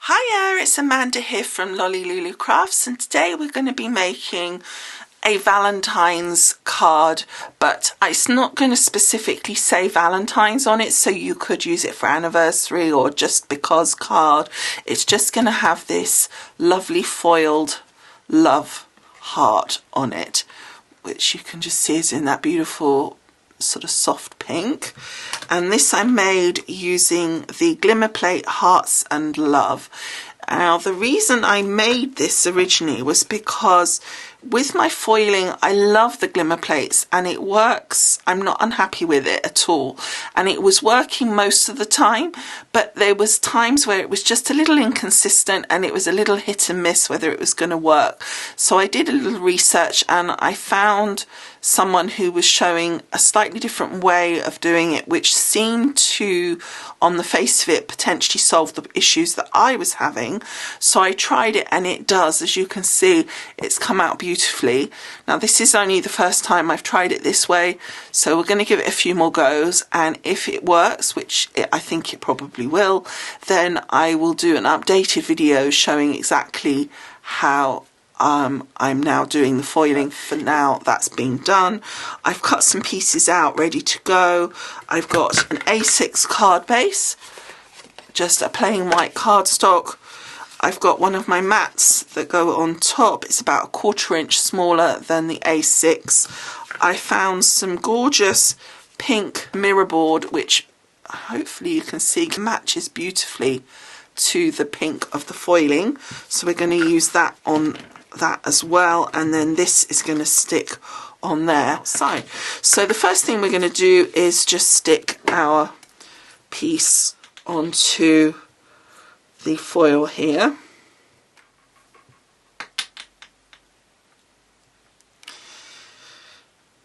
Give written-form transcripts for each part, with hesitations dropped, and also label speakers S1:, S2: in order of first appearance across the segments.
S1: Hiya, it's Amanda here from Lolli Lulu Crafts, and today we're going to be making a Valentine's card, but it's not going to specifically say Valentine's on it, so you could use it for anniversary or just because card. It's just going to have this lovely foiled love heart on it, which you can just see is in that beautiful sort of soft pink. And this I made using the Glimmer Plate Hearts and Love. Now the reason I made this originally was because with my foiling I love the glimmer plates and it works. I'm not unhappy with it at all, and it was working most of the time, but there was times where it was just a little inconsistent and it was a little hit and miss whether it was going to work. So I did a little research and I found someone who was showing a slightly different way of doing it, which seemed to, on the face of it, potentially solve the issues that I was having. So I tried it and it does. As you can see, it's come out beautifully. Now this is only the first time I've tried it this way, so we're going to give it a few more goes, and if it works, which I think it probably will, then I will do an updated video showing exactly how I'm now doing the foiling. For now, that's been done. I've cut some pieces out ready to go. I've got an A6 card base, just a plain white cardstock. I've got one of my mats that go on top. It's about 1/4 inch smaller than the A6. I found some gorgeous pink mirror board, which hopefully you can see matches beautifully to the pink of the foiling. So we're going to use that on that as well, and then this is going to stick on there outside. So the first thing we're going to do is just stick our piece onto the foil here.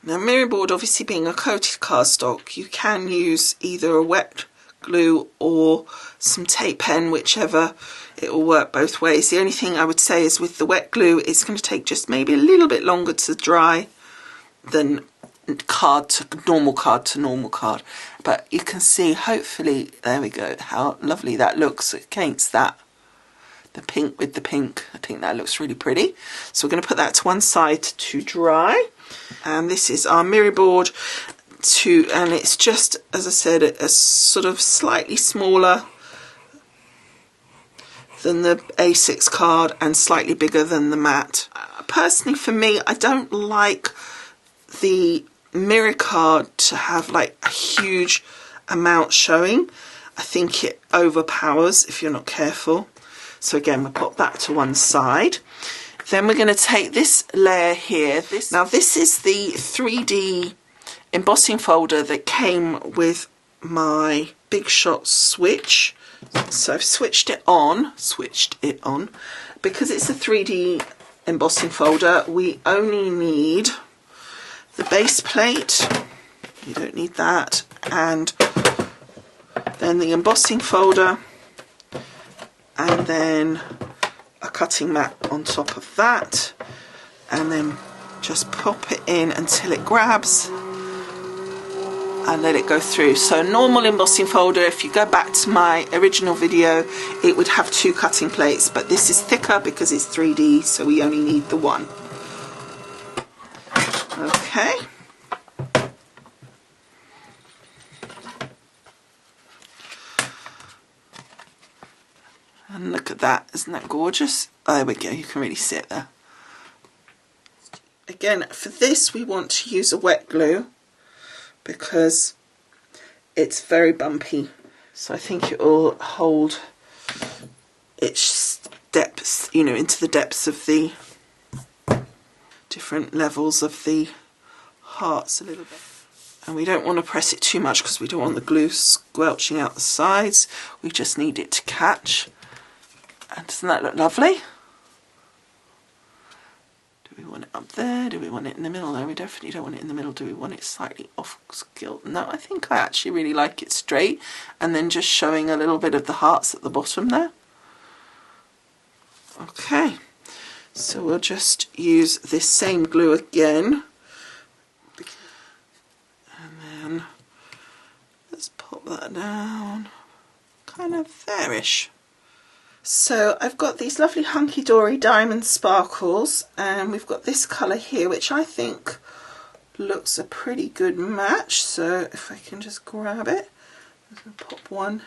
S1: Now mirror board, obviously being a coated cardstock, you can use either a wet glue or some tape pen, whichever. It will work both ways. The only thing I would say is with the wet glue, it's going to take just maybe a little bit longer to dry than card to normal card. But you can see, hopefully, there we go, how lovely that looks against that, the pink with the pink. I think that looks really pretty. So we're going to put that to one side to dry. And this is our mirror board, and it's just, as I said, a sort of slightly smaller than the A6 card and slightly bigger than the mat. Personally, for me, I don't like the mirror card to have like a huge amount showing. I think it overpowers if you're not careful. So again, we'll pop that to one side. Then we're going to take this layer here. Now this is the 3D embossing folder that came with my Big Shot switch. So I've switched it on because it's a 3D embossing folder. We only need the base plate, you don't need that, and then the embossing folder, and then a cutting mat on top of that, and then just pop it in until it grabs and let it go through. So normal embossing folder, if you go back to my original video, it would have 2 cutting plates, but this is thicker because it's 3D, so we only need the one. Okay. And look at that, isn't that gorgeous? Oh, there we go, you can really see it there. Again, for this we want to use a wet glue because it's very bumpy. So I think it will hold its depths, you know, into the depths of the different levels of the hearts a little bit. And we don't want to press it too much because we don't want the glue squelching out the sides. We just need it to catch. And doesn't that look lovely? Do we want it up there? Do we want it in the middle? No, we definitely don't want it in the middle. Do we want it slightly off skilt? No, I think I actually really like it straight and then just showing a little bit of the hearts at the bottom there. Okay, so we'll just use this same glue again. And then let's pop that down, kind of there-ish. So I've got these lovely hunky-dory diamond sparkles, and we've got this colour here, which I think looks a pretty good match. So if I can just grab it, and pop one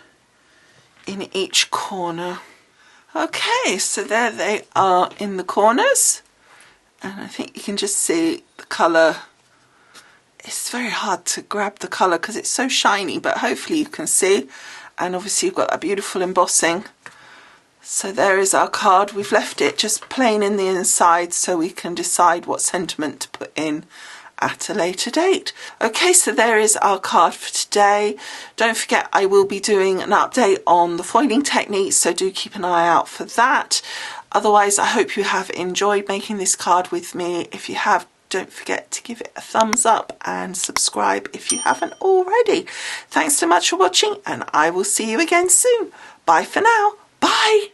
S1: in each corner. Okay, so there they are in the corners, and I think you can just see the colour. It's very hard to grab the colour because it's so shiny, but hopefully you can see. And obviously you've got that beautiful embossing. So there is our card. We've left it just plain in the inside so we can decide what sentiment to put in at a later date. Okay, so there is our card for today. Don't forget, I will be doing an update on the foiling techniques, so do keep an eye out for that. Otherwise, I hope you have enjoyed making this card with me. If you have, don't forget to give it a thumbs up and subscribe if you haven't already. Thanks so much for watching, and I will see you again soon. Bye for now. Bye.